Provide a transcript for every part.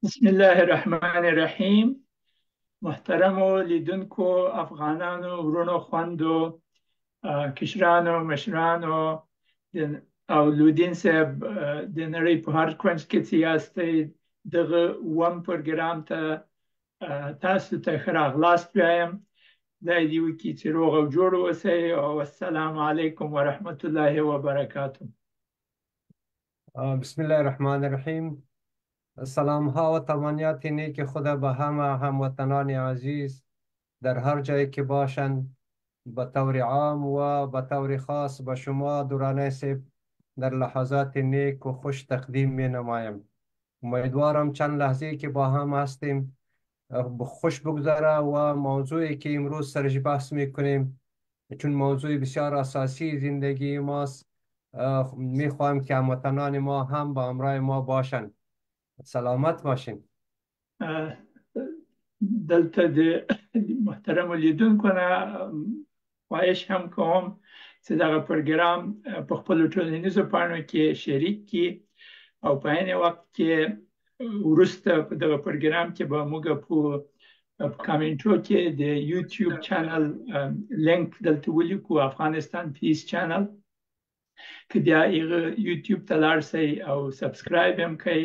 بسم الله الرحمن الرحیم. محترمو لیدونکو افغانانو ورونو خوندو، کشرانو مشرانو او لودین صاحب، د نړۍ په هر کونج کې چې یاستئ دغه پروګرام ته تاسو ته ښه راغلاست وایم. خدای دې وکړي چې روغ او جوړ اوسئ او السلام علیکم ورحمت الله وبرکاته. بسم الله الرحمن الرحیم. سلام ها و تمانیات نیک خدا به همه هموطنان عزیز در هر جایی که باشند، به طور عام و به طور خاص به شما دورانه سیب در لحظات نیک و خوش تقدیم می نمایم. امیدوارم چند لحظه که با هم هستیم خوش بگذره و موضوعی که امروز سرش بحث می کنیم چون موضوع بسیار اساسی زندگی ماست، می خواهیم که هموطنان ما هم با همراه ما باشند. سلامت باشین. دلته د محترم لیدونکو نه خواهش هم کوم چې دغه پروګرام په خپل ټولنیزو پاڼو کې شریک کړي او په عین وخت کې وروسته په دغه پروګرام کې به موږ په کامنټو کې د یوټیوب چینل لینک دلته ولیکو، افغانستان پیس چینل، که بیا هغه یوټیوب ته لاړ شئ او سبسکرایب هم کړئ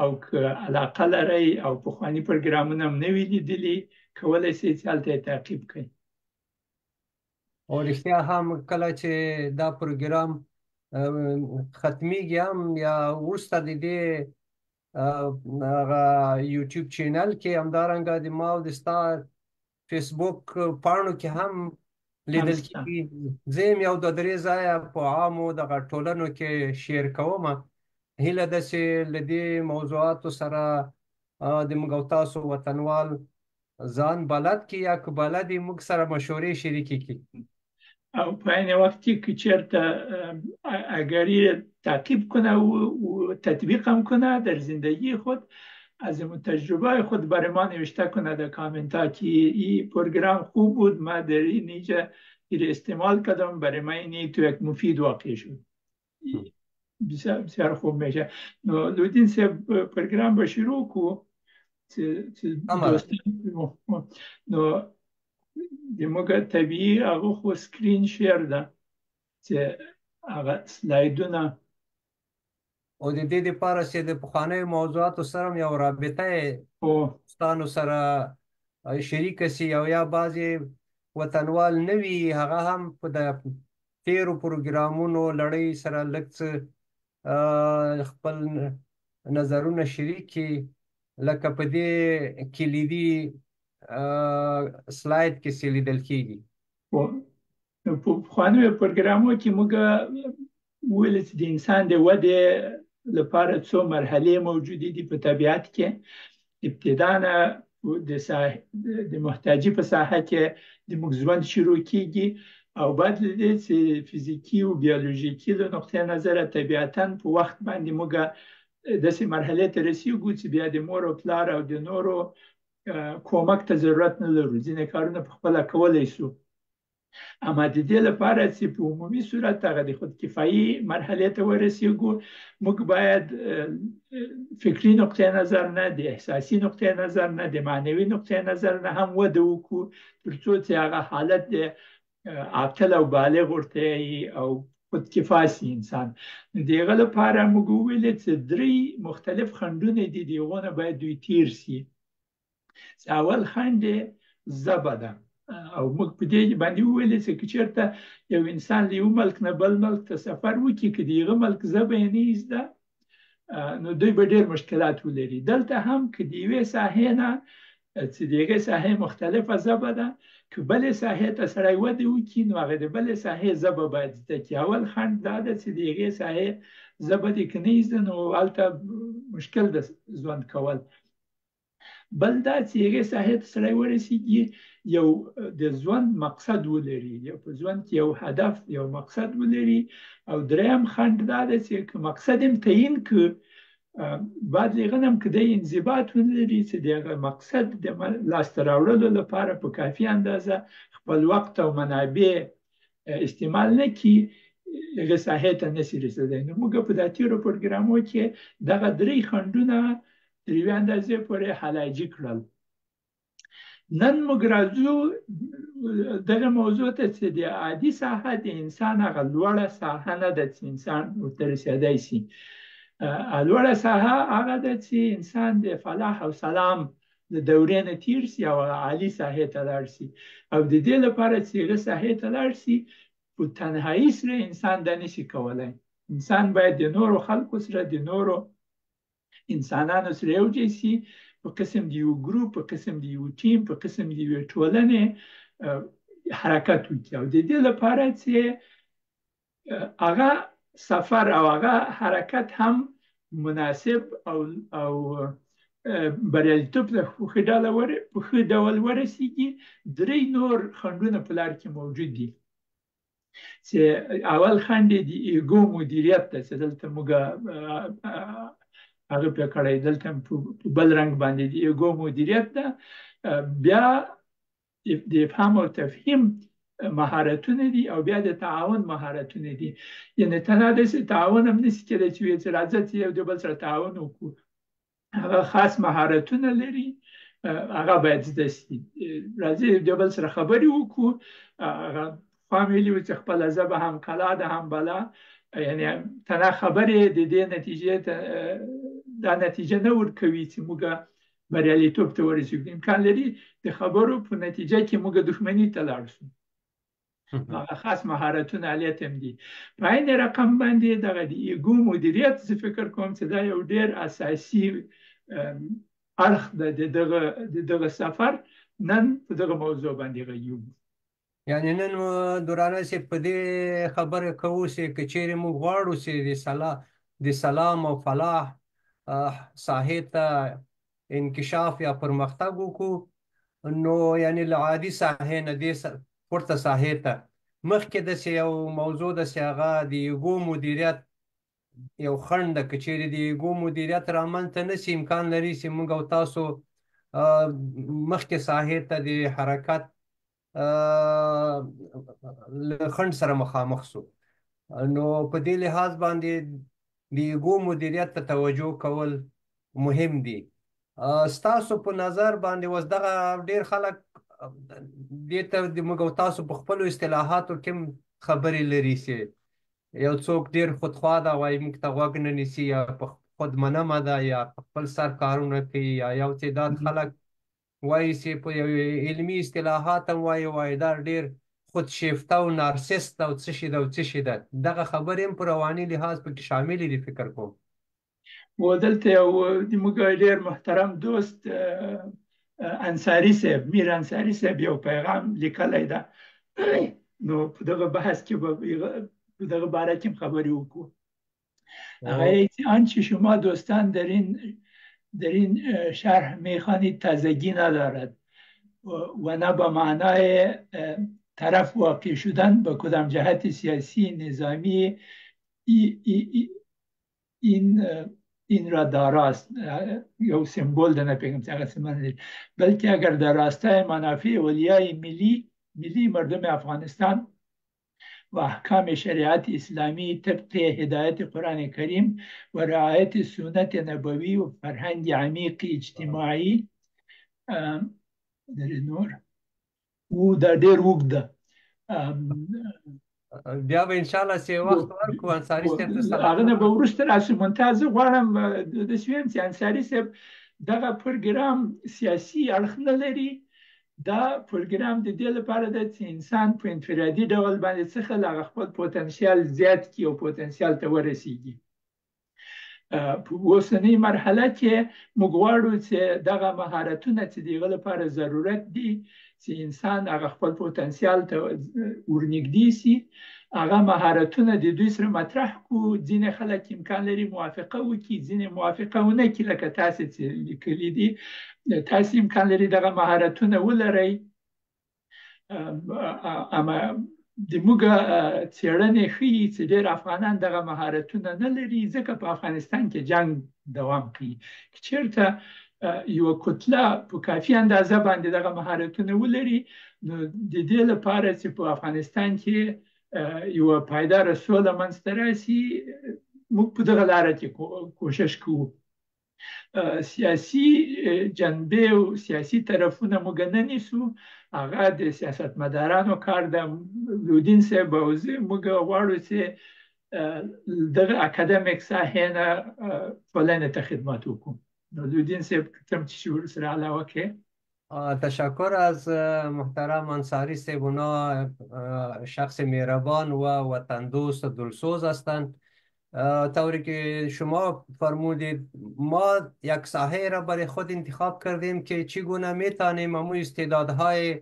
او که علاقه لرئ او پخواني پروګرامونه هم نه وي لیدلي کولی شئ چې هلته یې تعقیب کړئ. او رښتیا هم کله چې دا پروګرام ختمیږي هم یا وروسته د دې هغه یوټیوب چینل کې همدارنګه د ما او د ستا فیسبوک پاڼو کې هم لیدل کېږي. زه هم یو دوه درې ځایه په عامو دغه ټولنو کې شیر کوم. هیله ده چې له دې موضوعاتو سره د موږ او تاسو وطنوال ځان بلد کړي یا که بلد یې موږ سره مشورې شریکې کړي. او په عین وقت که چرته اگر تعقیب کنه و تطبیق هم کنه در زندگی خود، از تجربه خود برای ما نوشته کنه در کامنت ها که این پروگرام خوب بود، ما در این نیجه این استعمال کردم، برای من این تو یک مفید واقع شد. بسیار خوب میشه. لودین صاحب پروگرام با شروع کو دوستان. نو د موږ طبیعي هغه خو سکرین شیر ده چې هغه سلایدونه او د دې لپاره چې د پخوانیو موضوعاتو سره یو رابطه دوستانو سره شریکه سي او یا بعضې وطنوال نه وي هغه هم په د تیرو پروګرامونو لړۍ سره لږ څه خپل نظرونه شریک کړي، لکه په دې کلیدي سلاید کې چې لیدل کېږي. په پخوانیو پروګرامونو کې موږ ویل چې د انسان د ودې لپاره څو مرحلې موجودې دي په طبیعت کې. ابتدا نه د محتاجي په ساحه کې د موږ ژوند شروع کیږي او بعد له دې چې فزیکي او بیولوژیکي له نقطې نظره طبیعتا په وخت باندې موږ داسې مرحلې ته رسیږو چې بیا د مور او پلار او د نورو کومک ته ضرورت نه لرو، ځینې کارونه په خپله کولی شو. اما د دې لپاره چې په عمومي صورت هغه د خودکفایي مرحلې ته ورسیږو، موږ باید فکري نقطې نظر نه، د احساسي نقطې نظر نه، د معنوي نقطې نظر نه هم وده وکړو ترڅو چې هغه حالت د عاقل او بالغ ورته او خودکفا سي انسان. د هغه لپاره موږ وویل چې درې مختلف خنډونه دي، د هغو نه باید دوی تیر سي. اول خنډ ژبه ده او موږ په دې باندې وویل چې که چېرته یو انسان له یو ملک نه بل ملک ته سفر وکړي، که د هغه ملک ژبه یې نه زده نو دوی به ډېر مشکلات ولري. دلته هم که د یوې ساحې نه چې د هغې ساحې مختلفه ژبه ده، که بلې ساحې ته سړی وده وکړي نو هغه د بلې ساحې ژبه باید زده کړي. اول خنډ دا ده چې د هغې ساحې ژبه دې که نه زده نو هلته مشکل ده ژوند کول. بل دا چې هغې ساحې ته سړی ورسېږي یو د ژوند مقصد ولري، یا په ژوند کې یو هدف یو مقصد ولري. او دریم خنډ دا ده چې که مقصد هم تعیین کړي بعد له هغه نه هم که دی انضباط ولري چې د هغه مقصد د لاسته راوړلو لپاره په کافي اندازه خپل وخت او منابع استعمال نه کړي، هغې ساحې ته نشي رسېدلی. نو موږ په دا تېرو پروګرامونو کې دغه درې خنډونه تر یوې اندازې پورې حلاجي کړل. نن موږ راځو دغه موضوع ته چې د عادي ساحه د انسان هغه لوړه ساحه نه ده چې انسان ورته رسېدی شي. لوړه ساحه هغه ده چې انسان د فلاح او سلام د دورې نه تیر شي او عالي ساحې ته لاړ شي. او د دې لپاره چې هغه ساحې ته لاړ شي په تنهایي سره انسان دا نشي کولی. انسان باید د نورو خلکو سره د نورو انسانانو سره یوځای شي، په قسم د یو ګروپ، په قسم د یو ټیم، په قسم د یو ټولنې حرکت وکړي. او د دې لپاره چې هغه سفر او هغه حرکت هم مناسب او بریالیتوب ته په ښه ډول ورسیږي، درې نور خنډونه په لار کې موجود دي. چې اول خنډ د ایګو مدیریت ده چې دلته موږ هغه پې کړی، دلته په بل رنګ باندې د ایګو مدیریت ده. بیا د افهام او تفهیم مهارتونه دي، او بیا د تعاون مهارتونه دي. یعنې تنها داسې تعاون هم نشي کېدای چې وایي چې راځه چې یو د بل سره تعاون وکړو. هغه خاص مهارتونه لري، هغه باید زده شي. راځي د بل سره خبرې وکړو. هغه خوا مې ویلي وو چې خپله ژبه هم کلا ده هم بلا. یعنې تنها خبرې د دې نتیجې ته دا نتیجه نه ورکوي چې موږ بریالیتوب ته ورسېږو. امکان لري د خبرو په نتیجه کې موږ دښمني ته لاړ شو. هغه خاص مهارتونه هلته هم دي. په عین رقم باندې دغه د ایګو مدیریت زه فکر کوم چې دا یو ډېر اساسي اړخ ده د دغه سفر. نن په دغه موضوع باندې غږیږو. یعنې نن دورانه صاحب په دې خبره کوو چې که چیرې موږ غواړو چې د سلام او فلاح ساحې ته انکشاف یا پرمختګ وکړو، نو یعنې له عادي ساحې نه دې پورته ساحې ته مخکې داسې یو موضوع ده چې هغه د ایګو مدیریت یو خنډ ده. که چیرې د ایګو مدیریت رامنځته نه شي، امکان لري چې موږ او تاسو مخکې ساحې ته د حرکت له خنډ سره مخامخ شو. نو په دې لحاظ باندې د ایګو مدیریت ته توجه کول مهم دي. ستاسو په نظر باندې اوس دغه ډېر خلک دې ته د موږ او تاسو په خپلو اصطلاحاتو کې خبرې لري چې یو څوک ډېر خودخوا ده، وایي موږ ته غوږ نه نیسي، یا په خود منمه ده، یا په خپل سر کارونه کوي، یا یو تعداد خلک وایي چې په یو علمي اصطلاحات هم وایي دا ډېر خودشیفته او نارسست او څه شي ده او څه شي ده. دغه خبرې هم په رواني لحاظ پکې شاملې دي فکر کوم. و دلته یو د موږ ډېر محترم دوست انصاري صاحب، میر انصاري صاحب یو پیغام لیکلی ده. نو په دغه بحث کې به دغه باره کې خبرې وکړو. هغه آنچه شما دوستان در این شرح میخوانید تازگی ندارد و نه به معنای طرف واقع شدن به کدام جهت سیاسی نظامی این را داراست. یو سمبول ده، نپیگم چه قسمه، بلکه اگر در راستای منافع اولیای ملی مردم افغانستان و احکام شریعت اسلامی طبق هدایت قرآن کریم و رعایت سنت نبوی و فرهنگ عمیق اجتماعی در نور او در ډېر اوږد ده. بیا به انشاءالله چې وخت ورکړو انصاري صاحب ته سلام. هغه نه به وروسته راشي. منتها زه غواړم داسې ویم چې انصاري صاحب دغه پروګرام سیاسي اړخ نه لري. دا پروګرام د دې لپاره ده چې انسان په انفرادي ډول باندې څخه هغه خپل پوتنسیال زیات کړي او پوتنسیال ته ورسیږي. په اوسنۍ مرحله کې موږ غواړو چې دغه مهارتونه چې د هغه لپاره ضرورت دي چې انسان هغه خپل پوتنسیال ته ورنږدې شي، هغه مهارتونه د دوی سره مطرح کړو. ځینې خلک امکان لري موافقه وکړي، ځینې موافقه ونه کړي. لکه تاسې چې لیکلي دي، تاسې امکان لري دغه مهارتونه ولرئ. اما د موږ څېړنې ښیي چې ډېر افغانان دغه مهارتونه نه لري، ځکه په افغانستان کې جنګ دوام کوي. که چېرته یوه کتله په کافي اندازه باندې دغه مهارتونه ولري، نو د دې لپاره چې په افغانستان کې یوه پایداره سوله منځته راشي، موږ په دغه لاره کې کوشش کوو. سیاسي جنبې او سیاسي طرفونه موږ نه نیسو، هغه د سیاستمدارانو کار ده. لودین صاحب او زه موږ غواړو چې دغه اکادمیک ساحې نه ټولنې ته خدمت وکړو. نو لودین صاحب کوم چې ورسره علاوه کې. تشکر از محترم انصاری صاحب. اونا شخص مهربان و وطن دوست و دلسوز هستند. طوری که شما فرمودید، ما یک ساحه را برای خود انتخاب کردیم که چگونه میتونیم امو استعدادهای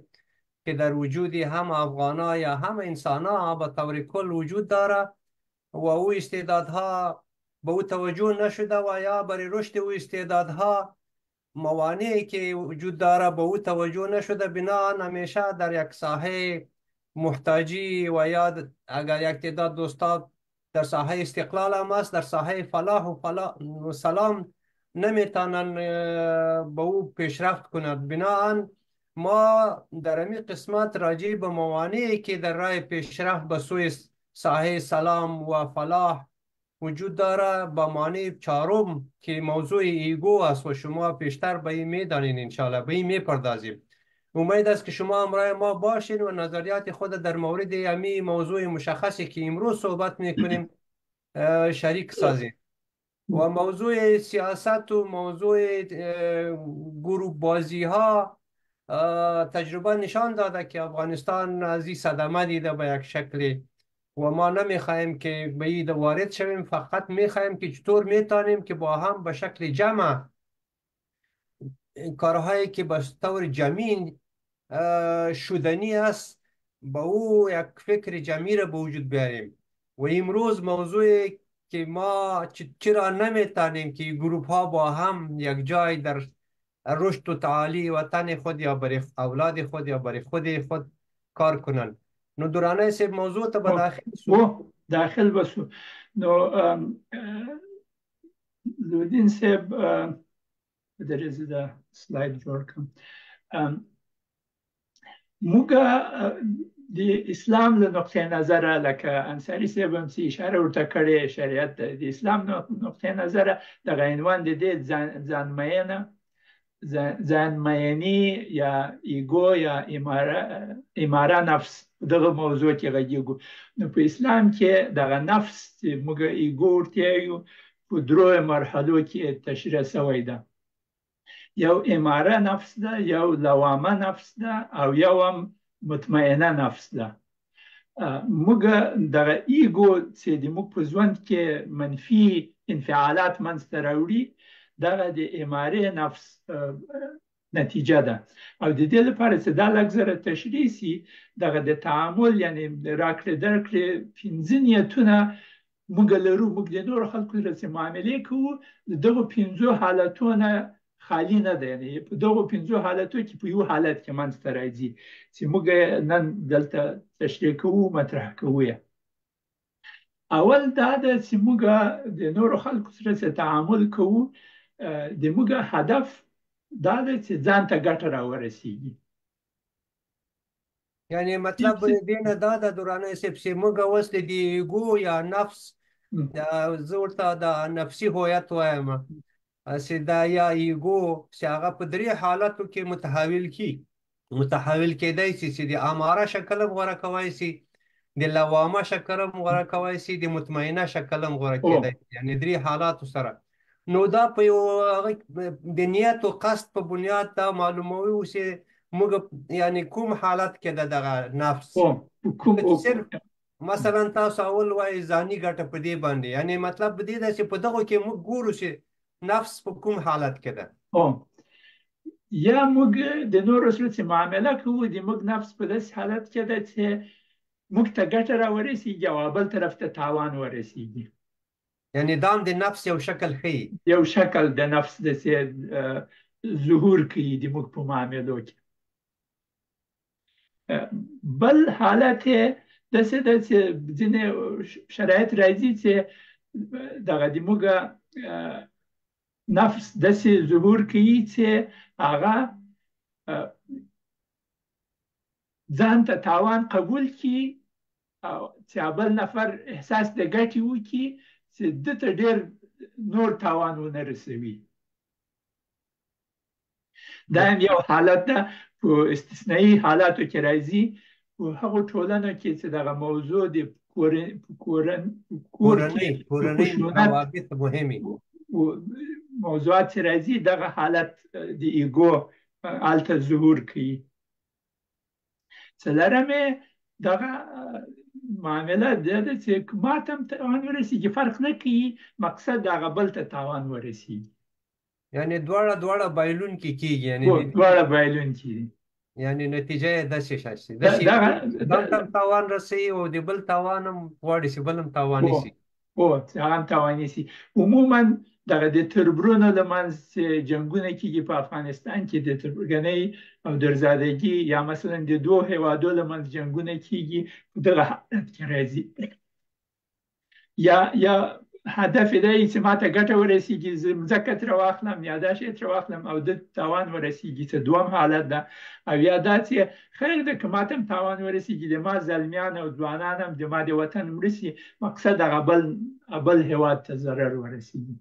که در وجود هم افغانا یا هم انسانا به طور کل وجود داره و او استعدادها به او توجه نشده و یا برای رشد او استعدادها موانعی که وجود داره به او توجه نشده، بنابراین همیشه در یک ساحه محتاجی و یا اگر یک تعداد دوستا در ساحه استقلال هم است، در ساحه فلاح و سلام نمیتونن به او پیشرفت کنند. بنابراین ما در این قسمت راجع به موانعی که در راه پیشرفت به سوی ساحه سلام و فلاح وجود داره، با معنی چهارم که موضوع ایگو است و شما پیشتر به این میدانین، انشاءالله به این میپردازیم. امید است که شما همراه ما باشین و نظریات خود در مورد امی موضوع مشخصی که امروز صحبت میکنیم شریک سازیم. و موضوع سیاست و موضوع گروه بازی ها، تجربه نشان داده که افغانستان از این صدمه دیده به یک شکلی و ما نمیخواهیم که به این وارد شویم، فقط میخواهیم که چطور میتونیم که با هم به شکل جمع کارهایی که به طور جمعی شدنی است با او یک فکر جمعی را به وجود بیاریم. و امروز موضوعی که ما چرا نمیتونیم که گروپ ها با هم یک جای در رشد و تعالی وطن خود یا برای اولاد خود یا برای خود کار کنند. نو دورانه سه موضوع ته به داخل بسو. نو لودین صاحب درځي دا سلاید جوړ کړم. موږ د اسلام له نقطې نظره، لکه انصاري صاحب هم څه اشاره ورته کړې، شریعت د اسلام نقطې نظره دغه عنوان د دې ځانمیني یا ایگو یا اماره نفس دغه موضوع کې غږیږو. نو په اسلام کې دغه نفس چې موږ ایگو ورته یو په درو مرحلو کې تشریح شوی ده. یو اماره نفس ده، یو لوامه نفس ده، او یو هم مطمئنه نفس ده. موږ دغه ایگو چې د موږ په ژوند کې منفي انفعالات منځته راوړي، دغه د اماره نفس نتیجه ده. او د دې لپاره چې دا لږ زره تشریح شي، دغه د تعامل یعنی راکړې درکړې پنځه نیتونه موږ لرو. موږ د نورو خلکو سره چې معاملې کوو، د دغو پنځو حالتونه خالی نه ده. یعنی په دغو پنځو حالتو کې په یو حالت کې منځته راځي چې موږ نن دلته تشریح کوو، مطرح کوو. اول دا ده چې موږ د نورو خلکو سره چې تعامل کوو، د موږ هدف دا ده چې ځان ته ګټه راورسیږي. یعنی مطلب دینه دا د دورانه سپسی موږ اوس د ایگو یا نفس زه ورته د نفسي هویت وایم چې دا یا ایگو چې هغه په درې حالاتو کې متحول کېدای شي، چې د اماره شکل هم غوره کولی شي، د لوامه شکل هم غوره کولی شي، د مطمئنه شکل هم غوره کېدای شي. یعنی درې حالاتو سره. نو دا په یو د نیت او قصد په بنیاد دا معلوموي چې موږ یعنی کوم حالت کې د دغه نفس صرف مثلا تاسو اول وایي ځاني ګټه په دې باندې، یعنی مطلب دې ده چې په دغو کې موږ ګورو چې نفس په کوم حالت کې ده. یا موږ د نورو سره چې معامله کوو، د موږ نفس په داسې حالت کې ده چې موږ ته ګټه راورسیږي او بل طرف ته تاوان ورسیږي. یعنی دام د نفس یو شکل ښیي، یو شکل د نفس داسې ظهور کوي د موږ په معاملو کې. بل حالت داسې ده چې ځینې شرایط راځي چې دغه د موږ نفس داسې ظهور کوي چې هغه ځان ته تاوان قبول کړي او چې بل نفر احساس د ګټې وکړي چې ده ته ډېر نور تاوان ونه رسوي. دا هم یو حالت ده په استثنایی حالاتو کې راځي په هغو ټولنو کې چې دغه موضوع د کور کې د کورنۍ خشونت روابط مهمي موضوعات چې راځي دغه حالت د ایګو هلته ظهور کوي. څلرمې دغه معامله دا ده چې ما ته هم تاوان ورسېږي فرق نه کوي، مقصد هغه بل ته تاوان ورسېږي. یعنی دواړه بایلونکي کېږي، یعنی دواړه بایلونکي دي. یعنی نتیجه یې داسې شي ځان ته تاوان رسوي او د بل تاوان هم غواړي چې بل هم تاواني شي. هغه هم تاواني شي. عموما دغه د تربرونو له منځ جنګونه کېږي په افغانستان کې د تربورګنۍ او درزادګي یا مثلا د دوه هیوادو له منځ جنګونه کېږي په دغه حالت کې راځي. یا هدف دی چې ماته ګټه ورسېږي، زه مځکه ترې واخلم یا دا شی ترې واخلم او د تاوان ورسېږي، چې دوم حالت ده. او یا دا چې خیر ده که ماته هم تاوان ورسېږي، د ما زلمیان او ځوانان هم د ما د وطن مړه شي، مقصد هغه بل هیواد ته ضرر ورسېږي.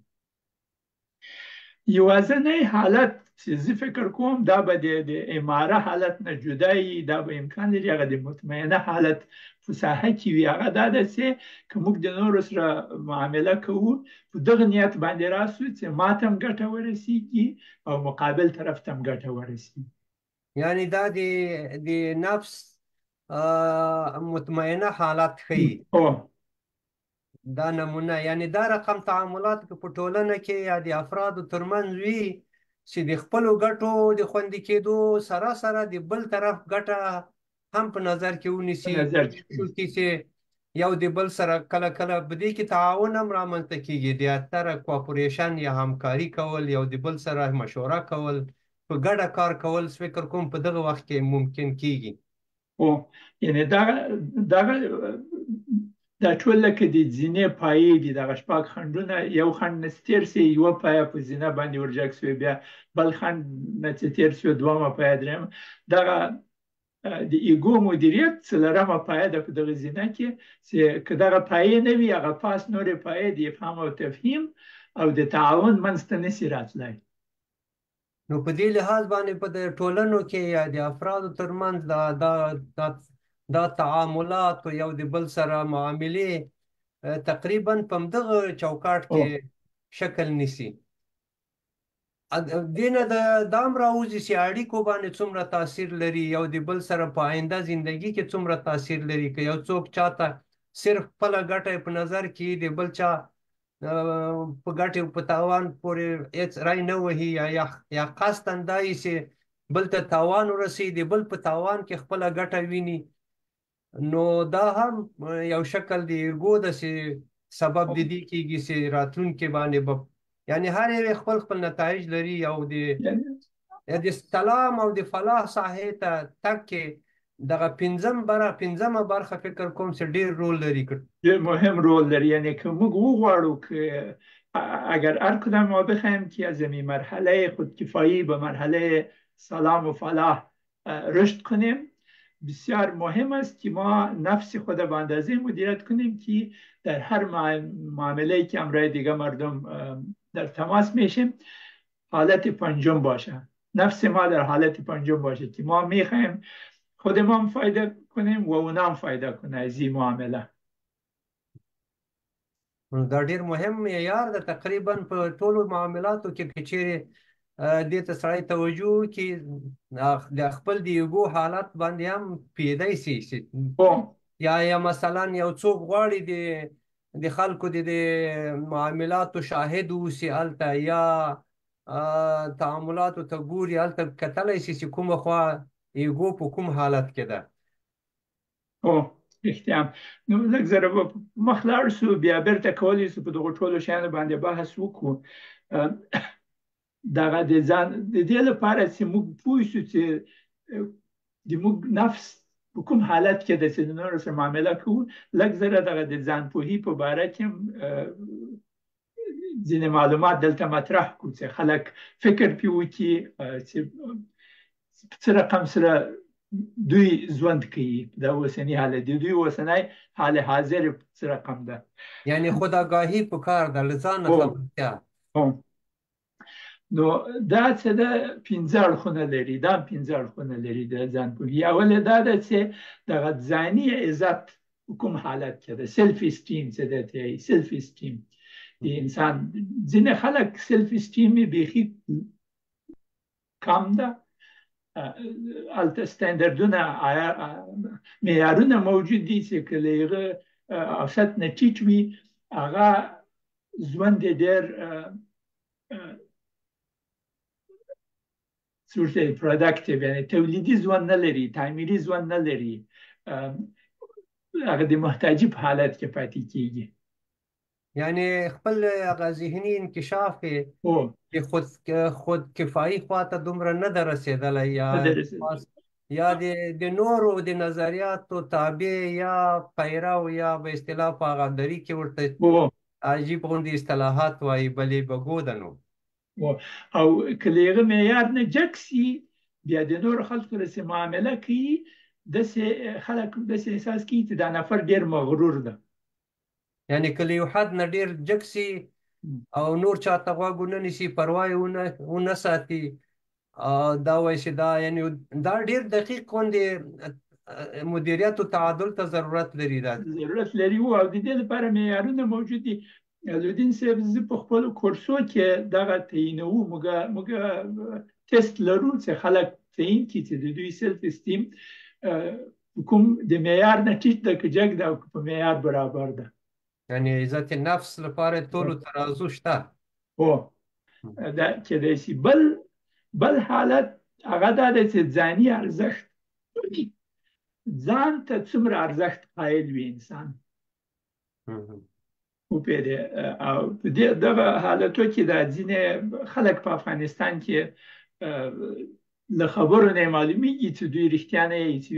یوازینی حالت چې زه فکر کوم دا به د اماره حالت نه جدا وي، دا به امکان لري هغه د مطمئنه حالت په ساحه کې وي. هغه دا ده چې که موږ د نورو سره معامله کوو په دغه نیت باندې راسو چې ما ته هم ګټه ورسېږي او مقابل طرف ته هم ګټه ورسېږي. یعنی دا د نفس مطمئنه حالت ښیي دا نمونه. یعنی دا رقم تعاملات که په ټولنه کې یا د افرادو ترمنځ وي چې د خپلو ګټو د خوندي کېدو سره سره د بل طرف ګټه هم په نظر کې ونیسي، چې یو د بل سره کله کله په دې کې تعاون هم رامنځته کېږي، د اتره کوآپریشن یا همکاري کول، یو د بل سره مشوره کول، په ګډه کار کول فکر کوم په دغه وخت کې ممکن کېږي. یعنی دغه دا ټول لکه د زینې پایې دي، دغه شپږ خنډونه، یو خنډ نه چې تېر سي یوه پایه په زینه باندې ورجګ سوې، بیا بل خنډ نه چې تېر سوې دومه پایه، درېیمه دغه د ایګو مدیریت څلورمه پایه ده په دغه زینه کې، چې که دغه پایې نه وي هغه پاس نورې پایې د افهام او تفهیم او د تعاون منځته نشي راتلی. نو په دې لحاظ باندې په ټولنو کې یا د افرادو ترمنځ دا تعاملات او یو د بل سره معاملې تقریبا په همدغه چوکاټ کې شکل نیسي. دې نه دا هم راوځي چې اړیکو باندې څومره تاثیر لري، یو د بل سره په آینده زندگی کې څومره تاثیر لري. که یو څوک چاته صرف خپله ګټه په نظر کې د بل چا په ګټې په تاوان پورې هېڅ رای نه وهي یا قصدا دا وي چې بل ته تاوان ورسوي، د بل په تاوان کې خپله ګټه ویني، نو دا هم یو شکل د ایګو داسې سبب د دې کېږي چې راتلونکي باندې به یعنی هر یو خپل نتایج لري. او د سلام او د فلاح ساحې ته تګ کې دغه پنځمه برخه فکر کوم چې ډېر رول لري، ډېر مهم رول لري. یعنی که موږ وغواړو که اگر هر کدام ما بخواهیم که از این مرحله خودکفایی به مرحله سلام و فلاح رشد کنیم، بسیار مهم است که ما نفس خود به اندازه مدیریت کنیم که در هر معامله که همراه دیگه مردم در تماس میشیم حالت پنجم باشه، نفس ما در حالت پنجم باشه که ما میخوایم خود ما هم فایده کنیم و اونا هم فایده کنه از این معامله. دا ډیر مهم معیار ده. تقریبا په ټولو معاملاتو کې که چیرې دې ته سړی توجه وکړي د خپل د ایګو حالت باندې هم پیدا شي. یا مثلا یو څوک غواړي د خلکو د معاملاتو شاهد اوسي هلته، یا تعاملاتو ته ګوري، هلته کتلی شي چې کومه خوا ایګو په کوم حالت کې ده. رښتیا. نو لږ زره به مخ لاړ شو، بیا بیرته کولی شو په دغو ټولو شیانو باندې بحث وکړو. دغه د ځان د دې لپاره چې موږ پوه شو چې د موږ نفس په کوم حالت کې ده چې د نورو سره معامله کوو، لږ زره دغه د ځان پوهي په باره کې ځینې معلومات دلته مطرح کړو چې خلک فکر پرې وکړي چې په څه رقم سره دوی ژوند کوي، دا اوسني حالت د دوی اوسنی حال حاضر په څه رقم ده. یعنی خودآگاهی پکار ده، له ځانه خبرتیا. نو دا څه ده، پنځه اړخونه لري. دا هم پنځه اړخونه لري د ځان پوهې. اول دا ده چې دغه ځاني عزت په کوم حالت کې ده، سلف استیم څه ده ته وایي، سلف استیم د انسان. ځینې خلک سلف استیم یې بیخي کم ده، هلته ستاندردونه معیارونه موجود دي چې که له هغه اوسط نه ټیټ وي، هغه ژوند یې ډېر څه پرودکټیو، یعنې تولیدي ژوند نه لري، تعمیري ژوند نه لري، هغه د محتاجي په حالت کې پاتې کیږي. یعنی خپل هغه ذهني انکشاف او چې خود کفایي خواته دومره نه ده رسېدلی، یا د نورو د نظریاتو تابع یا پیرو، یا به اصطلاح په هغه دری کې ورته عجیب غوندې اصطلاحات وایي، بلې بګو ده. نو او که له هغه معیار نه جګ سي، بیا د نورو خلکو سره معامله کوي، داسې خلک داسې احساس کوي چې دا نفر ډېر مغرور ده. یعنی که له یو حد نه ډېر جګ سي او نور چاته غوږ ونه نیسي، پروا یې ونه ساتي، دا وایي چې دا یعنی دا ډېر دقیق غوندې مدیریت او تعادل ته ضرورت لري. ضرورت لري او د دې لپاره معیارونه موجود دي. علودین صاحب، زه په خپلو کورسو کې دغه تعینوو، موږ ټیسټ لرو چې خلک تعین کړي چې د دوی سلف استیم کوم د معیار نه ټیټ ده که جګ ده، او په معیار برابر ده. یعنی عزت نفس لپاره ټولو ترازو شته. هو دا کېدای شي. بل حالت هغه دا دی چې ځاني ارزښت، ځان ته څومره ارزښت قایل وي انسان وپېژني. او په دغه حالتو کې دا ځینې خلک په افغانستان کې له خبرو نه معلومیږي چې دوی رښتیا نه یې، چې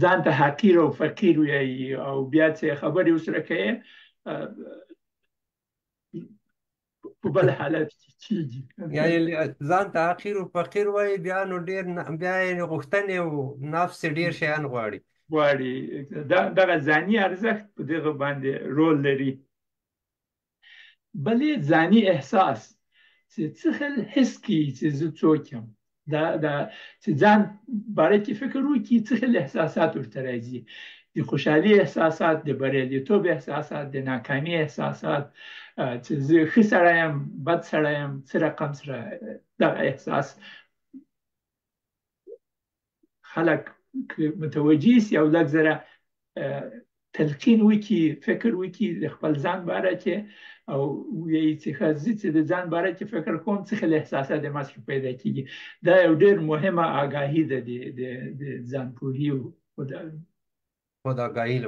ځان ته حقیر او فقیر وایي، او بیا چې خبرې ورسره کوي په بل حالت کې کېږي. یعنی ځان ته حقیر او فقیر وایي، بیا نو ډېر بیا یې غوښتنې او نفس ډېر شیان غواړي. دغه ځاني ارزښت په دغه باندې رول لري. بلې ځاني احساس چې څه خل حس کوي چې زه څوک یم، چې ځان باره کې فکر وکړي، څه خل احساسات ورته راځي، د خوشحالي احساسات، د بریالیتوب احساسات، د ناکامي احساسات، چې زه ښه سړی یم، بد سړی یم، څه رقم سره دغه احساس خلک متوجه سي او لږ زره تلقین وکړي، فکر وکړي د خپل ځان باره کې، او وایي چې زه چې د ځان باره کې فکر کوم، څه خل احساسات د ما سره پیدا کېږي. دا یو ډېر مهمه آګاهي ده د ځان پوهې او خود آگاهی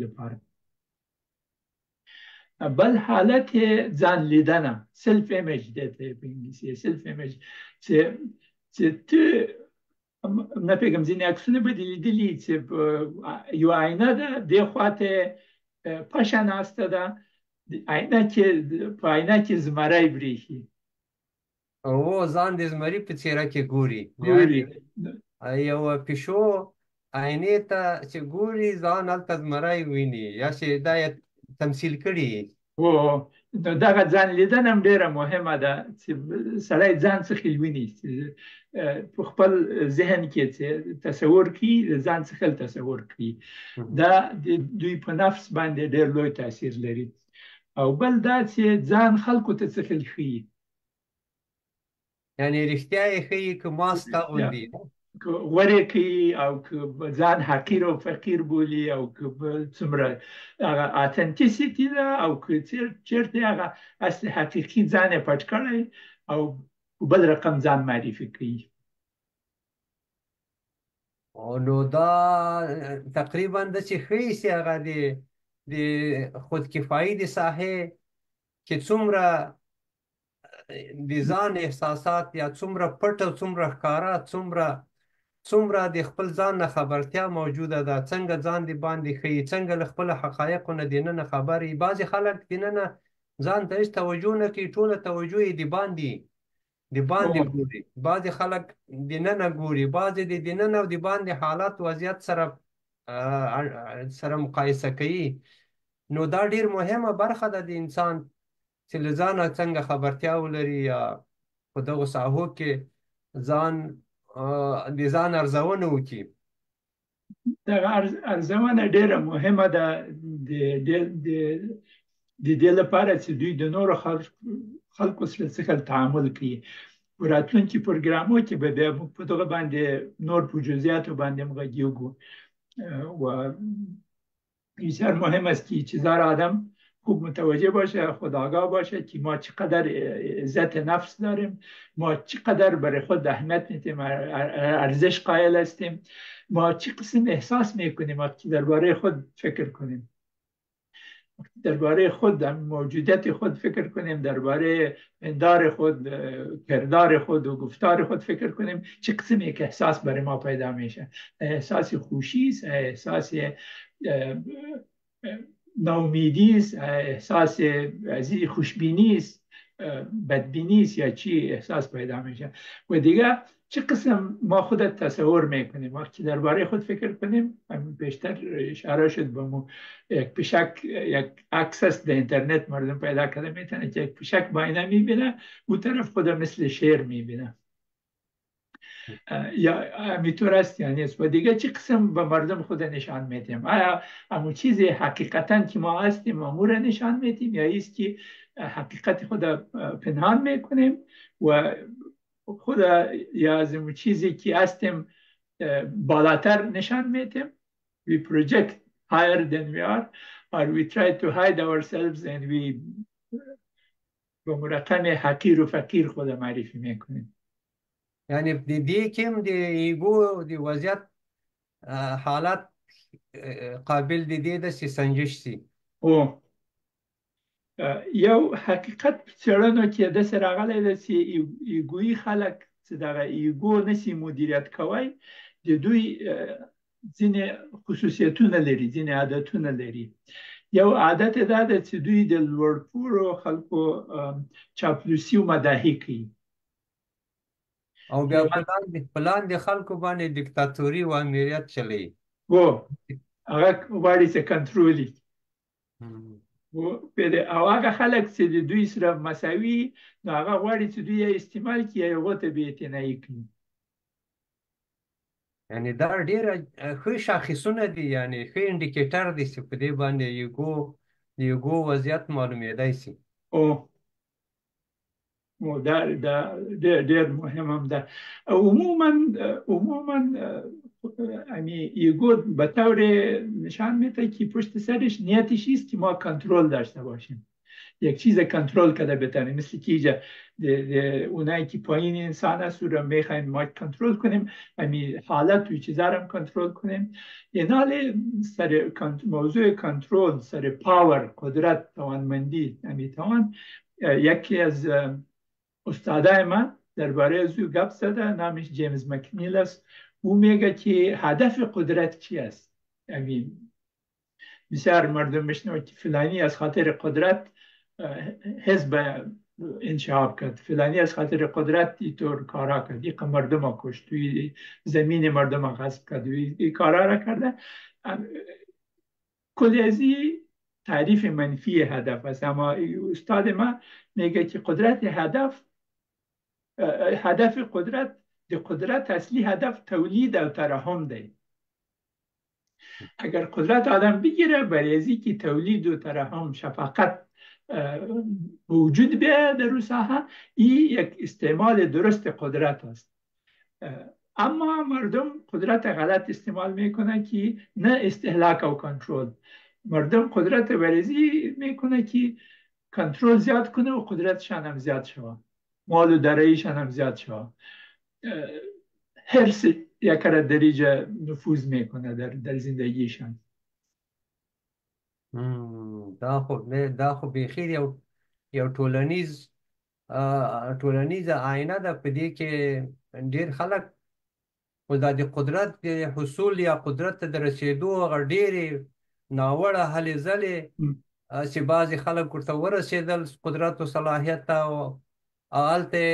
لپاره. بل حالت ځان لیدنه، سلف ایمیج ده په انګلیسي، سلف ایمیج، چې ته نه پیږم، ځینې عکسونه به دې لیدلي چې یو آینه ده، دې خواته پشه ناسته ده، په آینه کې زمری برېښي، او ځان د زمري په څېره کې ګوري. یو پیشو آینې ته چې ګوري، ځان هلته زمری ویني، یا چې دا یې تمثیل کړي. دغه ځان لیدنه هم ډېره مهمه ده چې سړی ځان څخه ویني، په خپل ذهن کې چې تصور کړي، ځان څخه تصور کړي. دا د دوی په نفس باندې ډېر لوی تاثیر لري. او بل دا چې ځان خلکو ته څخه ښیي، یعنی رښتیا یې ښیي که ماسته غوندي، غورې کوي، او که ځان حقیر او فقیر بولي، او که څومره هغه اتنټیسیټي ده، او که چېرته هغه اصل حقیقي ځان یې پټ کړی او بل رقم ځان معرفي کوي. نو دا تقریبا داسې ښیي چې هغه د خودکفایي د ساحې کې څومره د ځان احساسات یا څومره پټ او څومره ښکاره، څومره د خپل ځان نه خبرتیا موجوده ده، څنګه ځان د باندې ښیي، څنګه له خپلو حقایقو نه دننه خبر وي. بعضې خلک دننه ځان ته هېڅ توجه نه کوي، ټوله توجه یې د باندې ګوري. بعضې خلک دننه ګوري، بعضې د دننه او د باندې حالات وضعیت سره مقایسه کوي. نو دا ډېر مهمه برخه ده د انسان چې له ځانه څنګه خبرتیا ولري یا په دغو ساحو کې ځان د ځان ارزونه وکړي. دغه ارزونه ډیره مهمه ده د د دې لپاره چې دوی د نورو خلکو سره څنګه تعامل کوي. په راتلونکي پروګرامو کې به بیا موږ په دغه باندې نور په جزئیاتو باندې مغږیږو و بسیار مهم است که چیزها را آدم خوب متوجه باشه، خودآگاه باشه که ما چقدر عزت نفس داریم، ما چقدر برای خود اهمیت میدیم، ارزش قائل هستیم، ما چه قسم احساس میکنیم وقتی درباره خود فکر کنیم، درباره خود موجودیت خود فکر کنیم، درباره پندار خود، کردار خود و گفتار خود فکر کنیم، چه قسم یک احساس برای ما پیدا میشه. احساس خوشی است، احساس ناامیدی است، احساس خوشبینی است، بدبینی است، یا چی احساس پیدا میشه. و دیگه چه قسم ما خودت تصور میکنیم وقتی درباره خود فکر کنیم. بیشتر اشاره شد به یک پشک، یک اکسس در اینترنت مردم پیدا کرده میتونه که یک پشک با اینا میبینه، اون طرف خودم مثل شیر میبینه یا همینطور است یعنی. و دیگه چه قسم به مردم خود نشان میدیم؟ آیا همون چیزی حقیقتا که ما هستیم امور نشان میدیم، یا ایست که حقیقت خود پنهان میکنیم و خود یا از اون چیزی که هستیم بالاتر نشان میدیم؟ we project higher than we are, or we try to hide ourselves and we به مرقم حقیر و فقیر خود معرفی میکنیم. یعنی د دې کې هم د ایګو د وضعیت حالت قابل د دې ده چې سنجش شي. او یو حقیقت په څېړنو کې داسې راغلی ده چې ایګویي خلک چې دغه ایګو نشي مدیریت کوی، د دوی ځینې خصوصیتونه لري، ځینې عادتونه لري. یو عادت دا ده چې دوی د لوړپوړو خلکو چاپلوسي و مداحي کوي، او بیا په لاندې خلکو باندې دیکتاتوري و امریت چلوي. هغه غواړي چې کنټرولي. او هغه خلک چې د دوی سره مساوي، نو هغه غواړي چې دوی یې استعمال کړي، هغو ته بې اعتنایي کړي. یعنی دا ډېره ښه شاخصونه دي، یعنی ښه انډیکیټر دی چې په دې باندې د ایګو وضعیت معلومېدای شي. دا ډېر مهم هم ده. عموما ایگو به طور نشان میده که پشت سرش نیتش است که ما کنترل داشته باشیم، یک چیز کنترل کرده بتانیم، مثل که اونایی که پایین انسان هست رو میخوایم ما کنترل کنیم، حالت و چیزا رو کنترل کنیم. اینال سر موضوع کنترل، سر پاور، قدرت، توانمندی، یکی از استادای من درباره از او گپ زده، نامش جیمز مکنیل است. او میگه که هدف قدرت چی است؟ بسیار مردم میشنوه که فلانی از خاطر قدرت حزب انشعاب کرد، فلانی از خاطر قدرت اینطور کارا کرد، یک مردم ها کشت، توی زمین مردم ها غصب کرد، این کارا را کرده. کلی از این تعریف منفی هدف است. اما استاد ما میگه که هدف قدرت اصلی هدف تولید و ترحم ده. اگر قدرت آدم بگیره برای ازی که تولید و ترحم، شفقت وجود بیاید در ساحه، این یک استعمال درست قدرت است. اما مردم قدرت غلط استعمال میکنه که نه استهلاک و کنترل. مردم قدرت برزی میکنه که کنترل زیاد کنه و قدرتشان هم زیاد شوه، مال و درایشان هم زیاد شوه. حرص یکره دریجه نفوذ میکنه در زندگیشان. دا خو بیخي یو ټولنیزه آینه ده. په دې کې ډېر خلک خو دا د قدرت د حصول یا قدرت ته د رسېدو هغه ډېرې ناوړه هلې ځلې چې بعضې خلک ورته ورسېدل قدرت و صلاحیت ته، هلته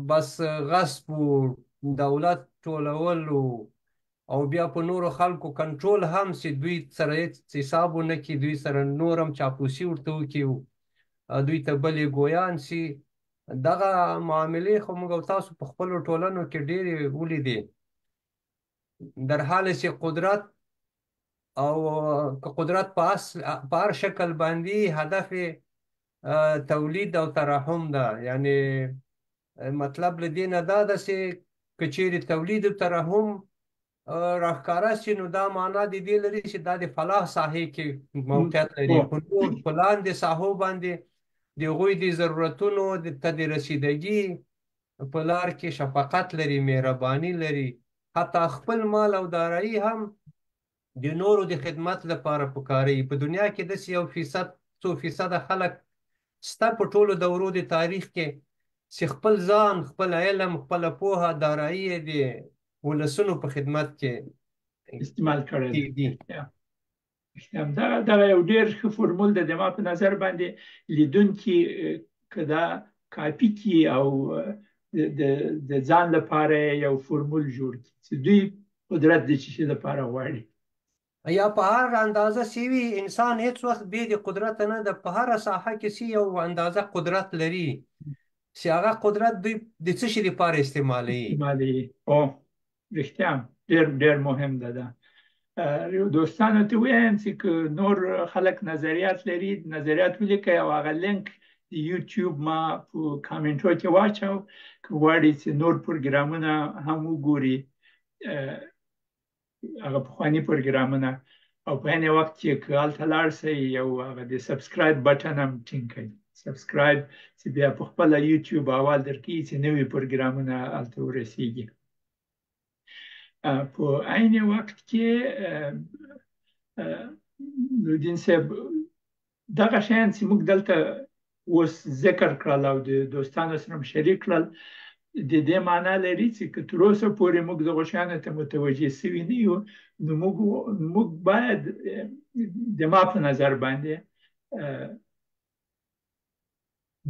بس غصب و دولت ټولول او بیا په نورو خلکو کنټرول هم چې دوی سره هېڅ حساب ونه کړي، دوی سره نور هم چاپلوسي ورته وکړي دوی ته بلې ګویان سي. دغه معاملې خو موږ او تاسو په خپلو ټولنو کې ډېرې ولیدې. در حال چې قدرت او که قدرت په هر شکل باندې هدف تولید او ترحم ده. یعنی مطلب له دې نه دا ده چې که چیرې تولید او ترحم راښکاره شي، نو دا معنا د دې لري چې دا د فلاح ساحې کې موقعیت لري. په نور په لاندې ساحو باندې د هغوی د ضرورتونو ته د رسیدګي په لار کې شفقت لري، مهرباني لري، حتی خپل مال او دارایی هم د نورو د خدمت لپاره پکاري. په دنیا کې داسې یو فیصد څو فیصده خلک شته په ټولو دورو د تاریخ کې چې خپل ځان، خپل علم، خپله پوهه، دارایی د ولسونو په خدمت کې استعمال کړی دي. دا یو ډېر ښه فورمول ده. د ما په نظر باندې لیدونکي که دا کاپي کړي او د ځان لپاره یو فورمول جوړ کړي چې دوی قدرت د څه شي لپاره غواړي، یا په هر اندازه سوي انسان هیڅ وخت بې د قدرت نه ده. په هره ساحه کې سي یو اندازه قدرت لري چې هغه قدرت دوی د څه شي لپاره استعمالوي. او رښتیا ډېر ډېر مهم ده. دوستانو ته وایم چې که نور خلک نظریات لري، نظریات ولیکئ او هغه لینک د یوټیوب ما په کامنټو کې واچو. که غواړئ چې نور پروګرامونه هم وګوري، هغه پخواني پروګرامونه، او په عین وخت کې که هلته لاړ شئ یو هغه د سبسکرایب بټن هم ټینګ کړئ، سبسکرایب، چې بیا په خپله یوټیوب اول درکوي چې نوي پروګرامونه هلته ورسیږي. په عین وخت کې نوردین صاحب دغه شیان چې موږ دلته اوس ذکر کړل او د دوستانو سره هم شریک کړل، د دې معنا لري چې که تر اوسه پورې موږ دغو شیانو ته متوجه سوي نه یو، نو موږ باید د ما په نظر باندې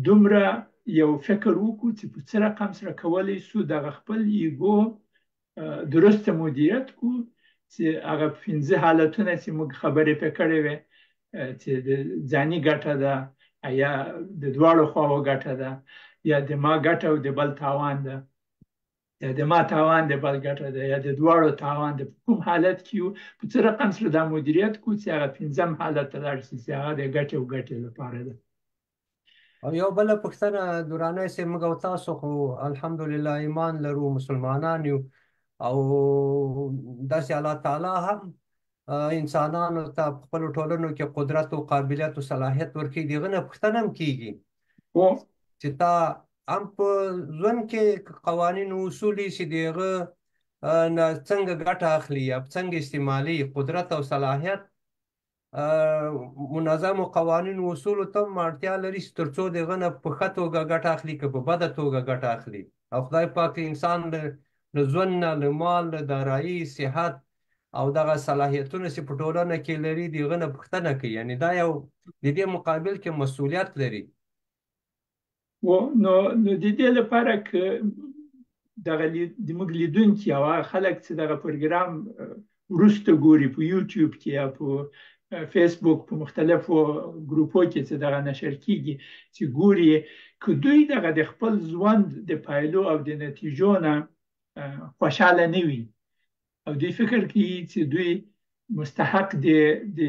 دومره یو فکر وکړو چې په څه رقم سره کولی شو دغه خپل ایګو درسته مدیریت کو، چې هغه 15 حالتونه چې موږ خبرې پې کړې وې چې د ځاني ګټه ده، یا د دواړو خواو ګټه ده، یا د ما ګټه او د بل تاوان ده، یا د ما تاوان د بل ګټه ده، یا د دواړو تاوان ده. په کوم حالت کې یو، په څه رقم سره دا مدیریت کو چې هغه 15 حالت ته لاړ شي چې هغه د ګټې او ګټې لپاره ده. او یو بله پوښتنه درانۍ صاحب، موږ او تاسو خو الحمدلله ایمان لرو، مسلمانان یو، او داسې الله تعالی هم انسانانو ته په خپلو ټولنو کې قدرت او قابلیت او صلاحیت ورکوي. د هغه نه پوښتنه هم کېږي چې تا هم په ژوند کې قوانین او اصول یې چې د هغه نه څنګه ګټه اخلي یا څنګه استعمالي قدرت او صلاحیت منظمو قوانینو اصولو ته هم اړتیا لري چې تر څو د هغه نه په ښه توګه ګټه اخلي که په بده توګه ګټه اخلي. او خدای پاک انسان له ژوند نه، له مال، له دارایي، صحت او دغه صلاحیتونه چې په ټولنه کې لري د هغه نه پوښتنه کوي. یعنی دا یو د دې مقابل کې مسؤلیت لري. نو د دې لپاره که دغه موږ لیدونکي او هغه خلک چې دغه پروګرام وروسته ګوري په یوټیوب کې یا په فیسبوک په مختلفو ګروپو کې چې دغه نشر کیږي چې ګوري، که دوی دغه د خپل ژوند د پایلو او د نتیجو نه خوشحاله نه وي او دوی فکر کوي چې دوی مستحق د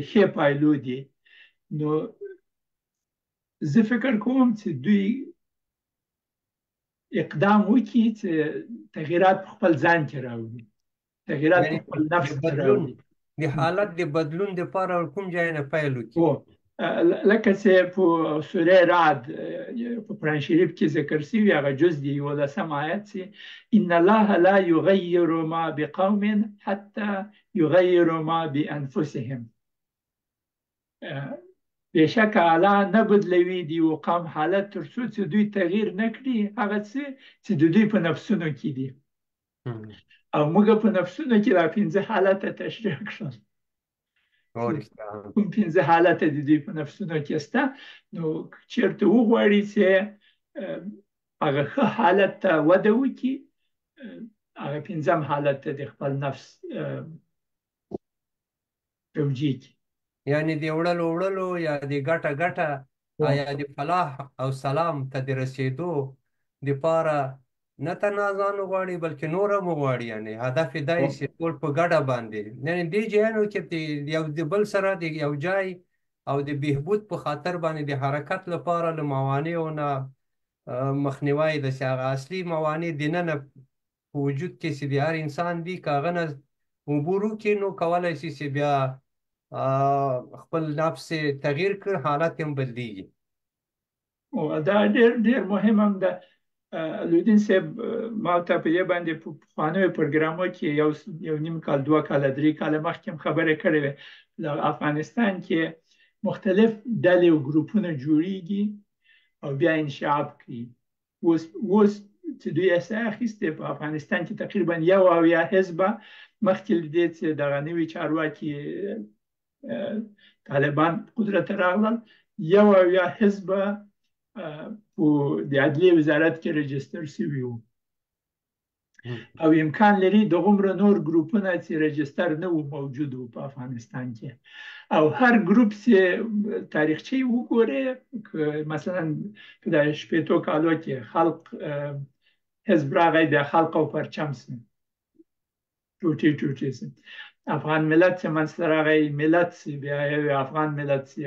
ښې پایلو دي، نو زه فکر کوم چې دوی اقدام وکړي چې تغییرات په خپل ځان کې راوړي، تغییرات په خپل نفس کې راوړي، د حالت د بدلون دپاره کوم ځای نه پیل وکړي. لکه چې په سوره رعد په قرآن شریف کې ذکر شوي هغه جز د 11 آیت چې ان الله لا یغیر ما بقوم حتی یغیروا ما بانفسهم، بېشکه الله نه بدلوي د یو قوم حالت تر څو چې دوی تغییر نه کړي هغه څه چې د دوی په نفسونو کې دي. او موږ په نفسونو کې دا 15 حالته تشریح کړل. کوم 15 حالته د دوی په نفسونو کې شته، نو چېرته وغواړي چې هغه ښه حالت ته وده وکړي، هغه 15 حالت ته د خپل نفس توجیه کړي. یعنی د وړلو یا د ګټه آیا د فلاح او سلام ته د رسیدو دپاره نه تنها ځان غواړي بلکې نور هم غواړي، یعنې هدف یې دا وي چې ټول په ګډه باندې، یعنې دې ځایونو کې د یو د بل سره د یو ځای او د بهبود په خاطر باندې د حرکت لپاره له موانعو نه مخنیوی د چې هغه اصلي موانع دننه په وجود کې چې د هر انسان دي که هغه نه عبور وکړي نو کولی شي چې بیا خپل نفس تغییر کړ، حالت هم بدلیږي. او دا ډېر ډېر مهم هم ده. لودین صاحب ما ته په دې باندې په پخوانیو پروګرامو کې یو نیم کال 2 کاله 3 کاله مخکې هم خبرې کړې وې. د افغانستان کې مختلف ډلې او ګروپونه جوړیږي او بیا انشعاب کوي. اوس چې دوی احصایه اخیستې په افغانستان کې تقریبا 1 حزبه مخکې له دې چې دغه نوي چارواکي طالبان قدرت ته راغلل 1 حزبه په د عدلیې وزارت کې رجستر شوي وو او امکان لري د غومره نور ګروپونه چې رجستر نه وو موجود وو په افغانستان کې. او هر ګروپ چې تاریخچې وګوري مثلا په د شپېتو کالو کې خلق حزب راغی د خلق او پرچم سي ټوټې سي، افغان ملت چې منځته راغی ملت سي، بیا افغان ملت سي،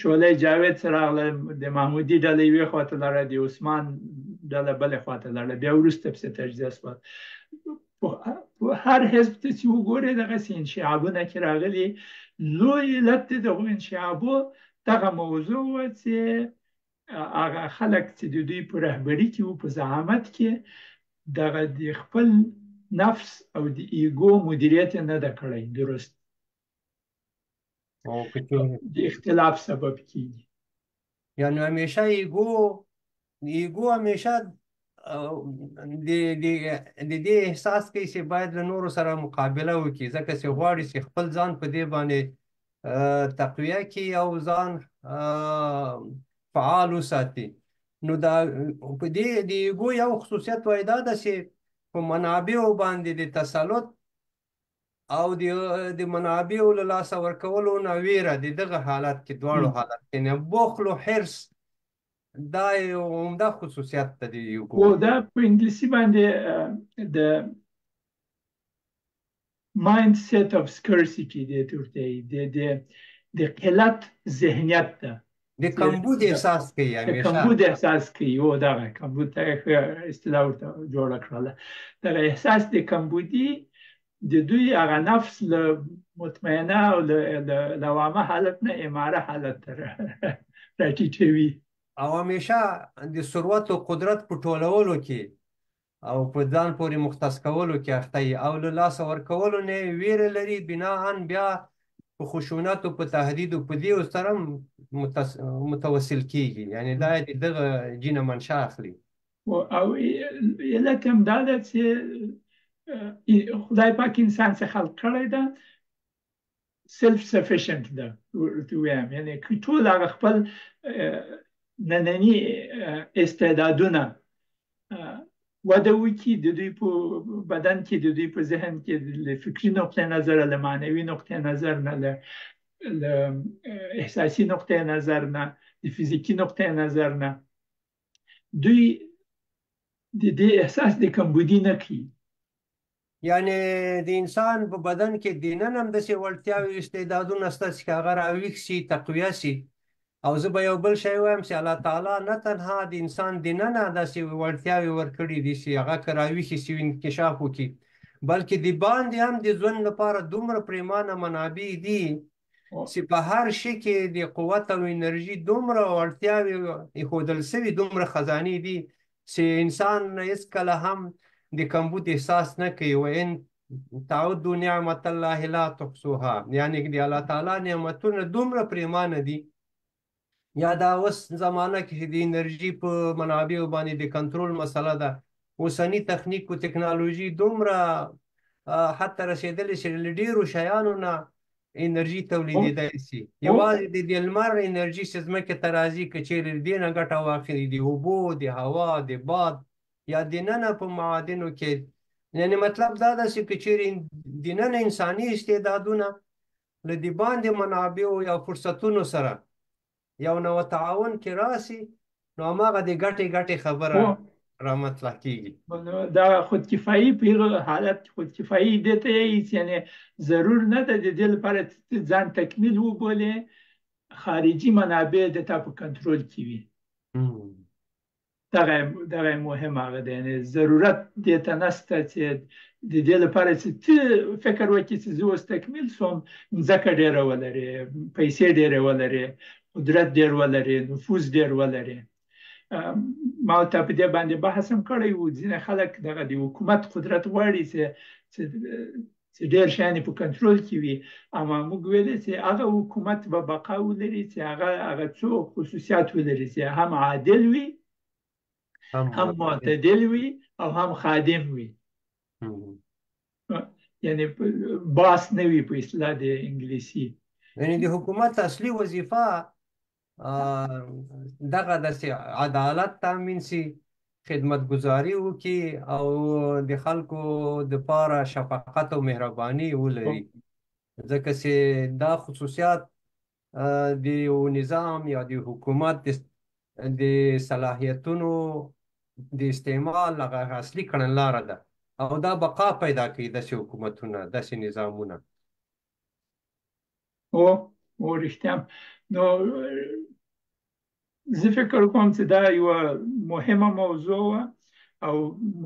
شعله جاوید سره راغله د محمودي ډله یوې خواته لاړه، د عثمان ډله بلې خواته لاړه، بیا وروسته پسې تجزیه شوه. هر حزب ته چې وګورئ دغسې انشعابونه کې راغلي. لوی علت د دغو انشعابو دغه موضوع وه چې هغه خلک چې د دوی په رهبري کې وو، په زعامت کې، دغه د خپل نفس او د ایګو مدیریت یې نه ده کړی درست، د اختلاف سبب کیږي. یعنی همیشه ایګو همیشه د دې احساس کوي چې باید له نورو سره مقابله وکړي، ځکه چې غواړي چې خپل ځان په دې باندې تقویه کړي او ځان فعال وساتي. نو دا په دې د ایګو یو خصوصیت وایي دا ده چې په منابعو باندې د تسلط او د منابعو له لاسه ورکولو نه ویره، د دغه حالت کې دواړو حالت کې نه بخل و حرص دا یو عمده خصوصیت ده د ایګو. او دا په انګلیسي باندې د مایند سیټ اف سکرسیټي دی ته ورته د قلت ذهنیت ده، د کمبود احساس کوي، همیشه کمبود احساس کوي. او دغه کمبود ته اصطلاح ورته جوړه کړله. دغه احساس د کمبودي د دوی هغه نفس له مطمئنه او له عامه حالت نه اماره حالت ته راټیټوي او همیشه د ثروت او قدرت په ټولولو کې او په ځان پورې مختص کولو کې اخته وي او له لاسه ورکولو نه ویره لري، بناهن بیا په خشونت او په تهدید او په دې سره متوسل کیږي. یعنی دا د دغه جینه منشا اخلي. او علت هم دا ده چې خدای پاک انسان څخه خلق کړی ده سلف سفیشنت ده ورته ووایم، یعنې که ټول هغه خپل ننني استعدادونه وده وکړي د دوی په بدن کې، د دوی په ذهن کې، له فکري نقطې نظره، له معنوي نقطې نظر نه، له احساسي نقطې نظر نه، د فزیکي نقطې نظر نه، دوی د دې احساس د کمبودي نه کوي. یعنی د انسان په بدن کې دننه هم داسې وړتیاوې استعدادونه شته چې هغه راویښ شي، تقویه شي. او زه به یو بل شی وایم چې الله تعالی نه تنها د انسان دننه داسې وړتیاوې ورکړي دي چې هغه که راویښې شي انکشاف وکړي، بلکې د باندې هم د ژوند لپاره دومره پریمانه منابع دي چې په هر شي کې د قوت او انرژي دومره وړتیاوې ایښودل شوي، دومره خزانې دي چې انسان هېڅکله هم د کمبود احساس نه کوي. وان تعدوا نعمت الله لا تحصوها، یعنی د الله تعالی نعمتونه دومره پریمانه دي. یا دا اوس زمانه کې د انرژي په منابعو باندې د کنټرول مسله ده، اوسني تخنیک او تکنالوژي دومره حتی رسېدلې چې له ډېرو شیانو نه انرژي تولیدېدای شي. یوازې د لمر انرژي چې ځمکې ته راځي که چېرې د دې نه ګټه واخلي، د اوبو، د هوا، د باد یا دننه په معادنو کې، یعنې مطلب دا ده چې که چېرې دننه انساني استعدادونه له د باندې منابعو یا فرصتونو سره یو نو تعاون کې راسي، نو هماغه د ګټې ګټې خبره خو را مطرح کیږي. نو دا خودکفایي په هغه حالت کې خودکفایي دې ته هیڅ یعنی ضرور نه ده د دې لپاره چې ځان تکمیل وبولې، خارجي منابع د تا په کنټرول کې وي. دغه مهم هغه دی، یعنی ضرورت دې ته نشته چې د دې لپاره چې ته فکر وکړې چې زه اوس تکمیل شوم، ځمکه ډېره ولرې، پیسې ډېرې ولرې، قدرت ډېر ولرې، نفوذ ډېر ولرې. ما ته په دې باندې بحث هم کړی و، ځینې خلک دغه د حکومت قدرت غواړي چې ډېر شیان په کنټرول کې وي، اما موږ ویلې چې هغه حکومت به بقا ولري چې هغه څو خصوصیات ولري چې هم عادل وي، هم معتدل وي، او هم خادم وي. یعنی باس نه وي په اصطلاح د انګلیسي. یعنی د حکومت اصلي وظیفه دغه داسې عدالت تامین سي، خدمتګزاري وکړي، او د خلکو دپاره شفقت او مهرباني ولري. ځکه چې دا خصوصیات د یو نظام یا د حکومت د صلاحیتونو د استعمال هغه اصلي کړنلاره ده، او دا بقا پیدا کوي داسې حکومتونه، داسې نظامونه. او رښتیا. نو زه فکر کوم چې دا یوه مهمه موضوع وه، او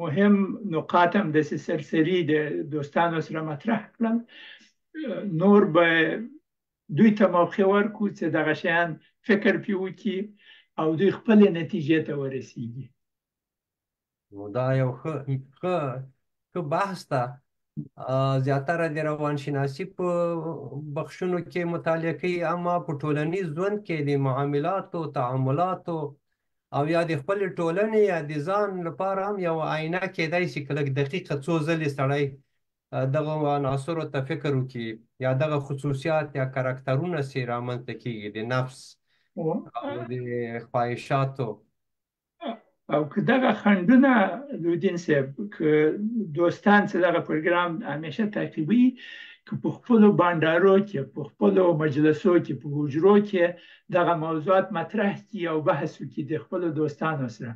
مهم نقاط هم داسې سرسري د دوستانو سره مطرح کړل. نور به دوی ته موقع ورکړو چې دغه شیان فکر پرې وکړي او دوی خپلې نتیجې ته ورسیږي. نو دا یو ښه بحث ده. زیاتره د روانشناسي په بخشونو کې مطالعه کوي، اما په ټولنیز ژوند کې د معاملاتو، تعاملاتو، او یا د خپلې ټولنې یا د ځان لپاره هم یو آینه کیدای شي که لږ دقیقه څو ځلې سړی دغه عناصرو ته فکر وکړي، یا دغه خصوصیات یا کرکټرونه چې رامنځته کیږي د نفس او د خواهشاتو. او که دغه خنډونه لودین صاحب، که دوستان چې دغه پروګرام همیشه تعقیبوي، که په خپلو بانډارو کې، په خپلو مجلسو کې، په حجرو کې دغه موضوعات مطرح کړي او بحث وکړي د خپلو دوستانو سره،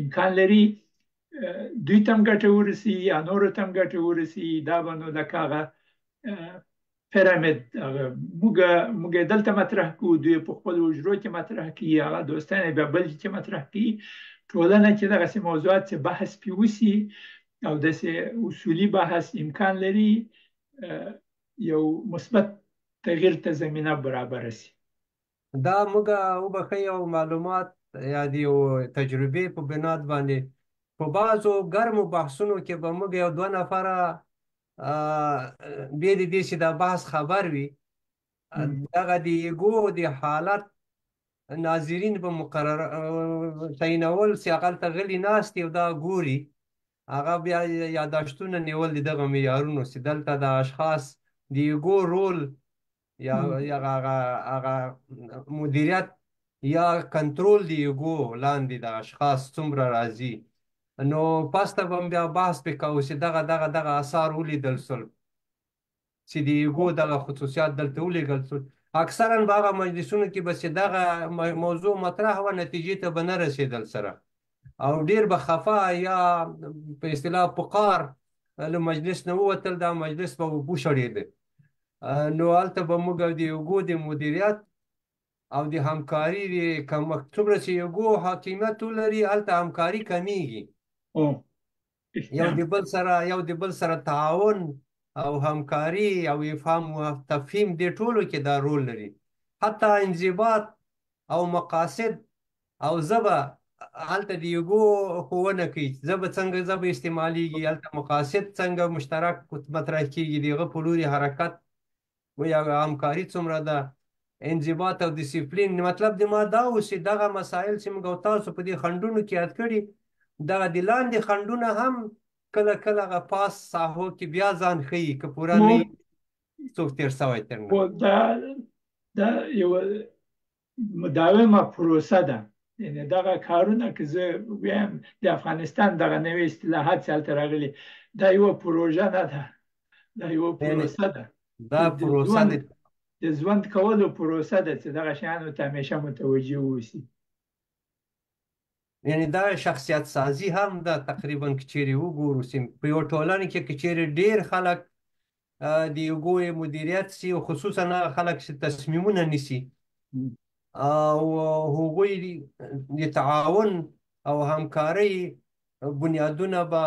امکان لري دوی ته هم ګټه ورسي یا نورو ته هم ګټه ورسي. دا به نو لکه هغه پیرامید، موږ دلته مطرح کوو، دوی په خپلو حجرو کې مطرح کوي، هغه دوستان بیا بل کې مطرح کوي. ټولنه کې دغسې موضوعات چې بحث پرې وسي او داسې اصولي بحث، امکان لري یو مثبت تغییر ته زمینه برابره سي. دا موږ وبښئ او معلومات یا د یو تجربې په بناد باندې په بعضو ګرمو بحثونو کې به موږ یو دوه نفره بې د دې چې دا بحث خبر وي، دغه د ایګو د حالت ناظرین به مقرر تعینول چې هغلته غلي ناست او دا ګوري، هغه بیا یاداشتونه نیول د دغه معیارونو چې دلته د اشخاص د ایګو رول یا هغه مدیریت یا کنټرول د ایګو لاندې د اشخاص څومره راځي. نو پسته به بیا بحث پرې کوو چې دغه اثار ولیدل سول چې د ایګو دغه خصوصیات دلته ولیږل سول. اکثرا به هغه مجلسونو کې به چې دغه موضوع مطرح وه، نتیجې ته به نه رسېدل سره، او ډېر به خفه یا په اصطلاح پقار له مجلس نه ووتل، دا مجلس به وشړېده. نو هلته به موږ د ایګو د مدیریت او د همکاري د کمښت، څومره چې ایګو حاکمیت ولري هلته همکاري کمیږي. یو د بل سره تعاون او همکاري او افهام و تفهیم دې ټولو کې دا رول لري. حتی انضباط او مقاصد او ژبه هلته د ایګو ښوونه کوي، ژبه څنګه ژبه استعمالیږي، هلته مقاصد څنګه مشترک مطرح کیږي، د هغه په لوري حرکت یا همکاري څومره ده، انضباط او ډیسپلین. مطلب د ما دا و چې دغه مسایل چې موږ او تاسو په دې خنډونو کې یاد کړي، دغه د لاندې خنډونه هم کله کله هغه پاس ساحو کې بیا ځان ښیي، که پوره نه وي څوک تېر سوی تر نه. دا یوه مداومه پروسه ده. یعنې دغه کارونه که زه ویم د افغانستان دغه نوې اصطلاحات چې هلته راغلي، دا یوه پروژه نه ده، دا یوه پروسه ده. دا پروسه د د ژوند کولو پروسه ده چې دغه شیانو ته همیشه متوجه اوسي. یعنی دا شخصیت سازي هم ده تقریبا که چیرې وګورو چې په یو ټولنه کې که چیرې ډېر خلک د یوګو مدیریت سي او خصوصا هغه خلک چې تصمیمونه نیسي او هغوی د تعاون او همکارۍ بنیادونه به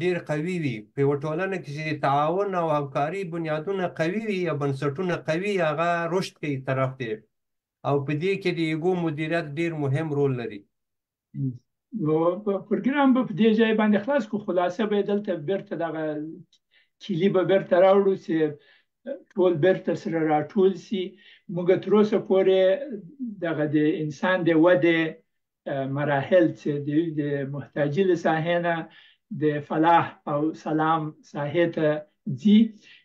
ډېر قوي وي. په یوه ټولنه کې چې د تعاون او همکارۍ بنیادونه قوي وي یا بنسټونه قوي، هغه رشد کوي طرف دی، او په دې کې د یوګو مدیریت ډېر مهم رول لري. نو پروګرام به په دې ځای باندې خلاص کو، خلاصه به دلته بیرته دغه کلی به بیرته راوړو چې ټول بیرته سره راټول سي. موږ تر اوسه پورې دغه د انسان د ودې مراحل چې د محتاجي له ساحې نه د فلاح او سلام ساحې ته ځي،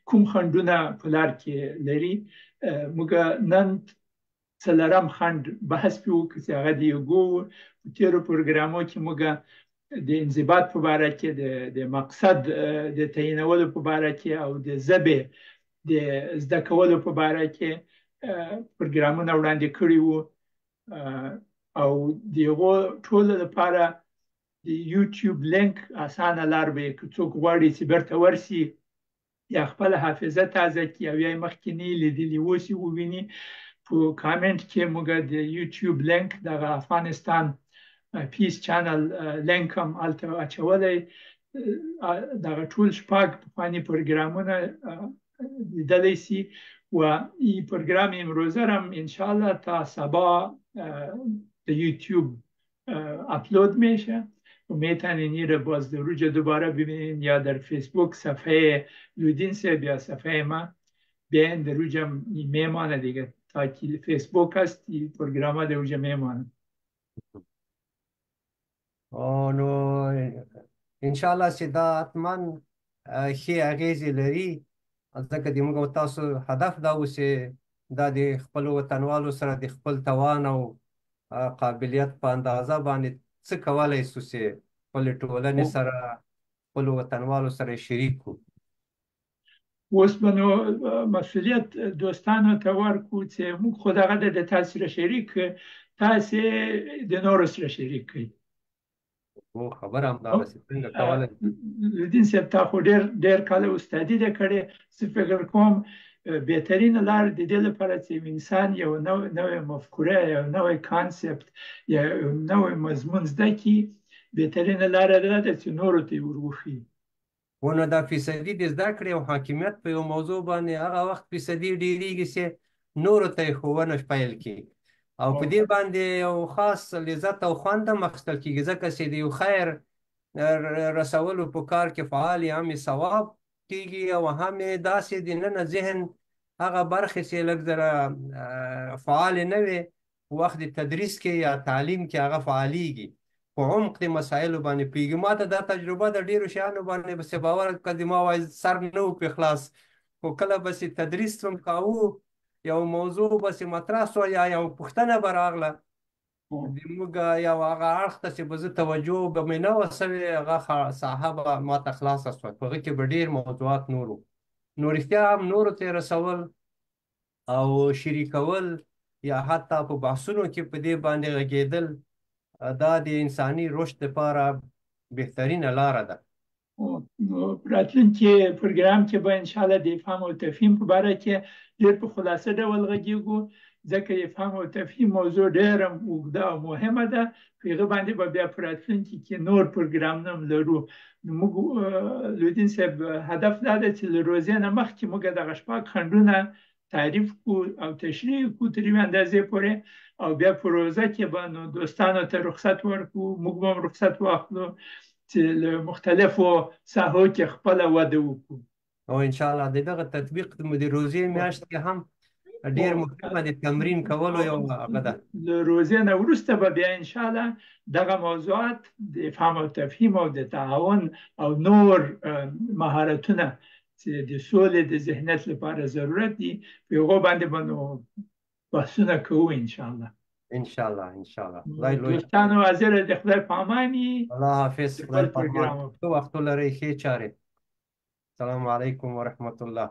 کوم خنډونه په لار کې لري. موږ نن څلورم خنډ بحث پې وکړو چې هغه د یوګو په تېرو پروګرامو کې موږ د انضباط په باره کې، د مقصد د تعیینولو په باره کې او د ژبې د زده کولو په باره کې پروګرامونه وړاندې کړي وو. او د هغو ټولو لپاره د یوټیوب لینک اسانه لار به که څوک غواړي چې بیرته ورسي یا خپله حافظه تازه کړي او یا یې مخکې لیدلي اوسي وویني، په کامنټ کې موږ د یوټیوب لینک دغه افغانستان پیس چانل لینک هم هلته اچولی. دغه ټول شپږ پخواني پروګرامونه لیدلی سي و این پروگرام امروزه هم انشاءالله تا صبح به یوتیوب اپلود میشه و میتونین این رو باز در روز دوباره ببینین، یا در فیسبوک صفحه لودین سیب یا صفحه ما بیاین در روز هم میمانه دیگه، تا که فیسبوک هست این پروگرام ها در روز میمانه. نو انشاءالله چې دا حتما ښې اغېزې لري، ځکه د موږ تاسو هدف دا و چې دا د خپلو وطنوالو سره د خپل توان او قابلیت په اندازه باندې څه کولی شو چې خپلې ټولنې سره خپلو وطنوالو سره شریک کړو. اوس به نو مسؤلیت دوستانو ته ورکړو چې موږ خو دغه د تاسو سره شریک، تاسې د نورو سره شریک کړئ. خبره همدغسې څنګه کولی لودین صاحب تا خو ډېر کاله استادي ده کړې، زه فکر کوم بهترینه لار د دې لپاره چې انسان یو نوې مفکوره، یو نوی کانسپټ، یو نوی مضمون زده کړي، بهترینه لاره دا ده چې نورو ته یې وروښيي. نو دا فیصدي د زده کړې او حاکمیت په یو موضوع باندې هغه وخت فیصدي ډېرېږي چې نورو ته یې ښوونه پیل کړي، او په دې باندې یو خاص لذت او خوند هم اخیستل کېږي، ځکه چې د یو خیر رسولو په کار کې فعال یې هم ثواب کېږي او هم یې داسې دننه ذهن هغه برخې چې لږ ذره فعالې نه وي په وخت د تدریس کې یا تعلیم کې هغه فعالېږي، په عمق د مسایلو باندې پوهېږي. ما ته دا تجربه د ډېرو شیانو باندې بسې باور که ما وایي سر نه و پرې خلاص، خو کله بسې تدریس هم کوو یو موضوع بسې مطرح سوه یا یو پوښتنه به راغله زموږ یو هغه اړخ ته چې به زه توجه به مې نه وه سوې، هغه ساحه به ماته خلاصه سوه، په هغه کې به ډېر موضوعات نور وو. نو رښتیا هم نورو ته یې رسول او شریکول یا حتی په بحثونو کې په دې باندې غږېدل، دا د انساني رشد لپاره بهترینه لاره ده. راتلونکي پروګرام کې به انشاءالله د افهام او تفهیم په باره کې ډېر په خلاصه ډول غږېږو، ځکه افهام او تفهیم موضوع ډېره اوږده او مهمه ده. په هغه باندې به بیا په راتلونکي کې نور پروګرامونه هم لرو. نو موږ لودین صاحب هدف دا ده چې له روزې نه مخکې موږ دغه شپږ خنډونه تعریف کړو او تشریح کړو تر یوې اندازې پورې، او بیا په روزه کې به نو دوستانو ته رخصت ورکړو، موږ به هم رخصت واخلو چې له مختلفو ساحو کې خپله وده وکړو. او انشاءالله د دغه تطبیق د روزې میاشت کې هم ډېر مهمه د تمرین کولو یو هغه ده. له روزې نه وروسته به بیا انشاءالله دغه موضوعات د افهام او تفهیم او د تعاون او نور مهارتونه چې د سولې د ذهنیت لپاره ضرورت دي، په هغو باندې به نو بحثونه کوو انشاءالله. انشاءالله دوستانو حاضر د خدای په امان وي. الله حافظ. خدای په امان. ښه وختونه لرئ، ښې چارې. السلام علیکم ورحمة الله.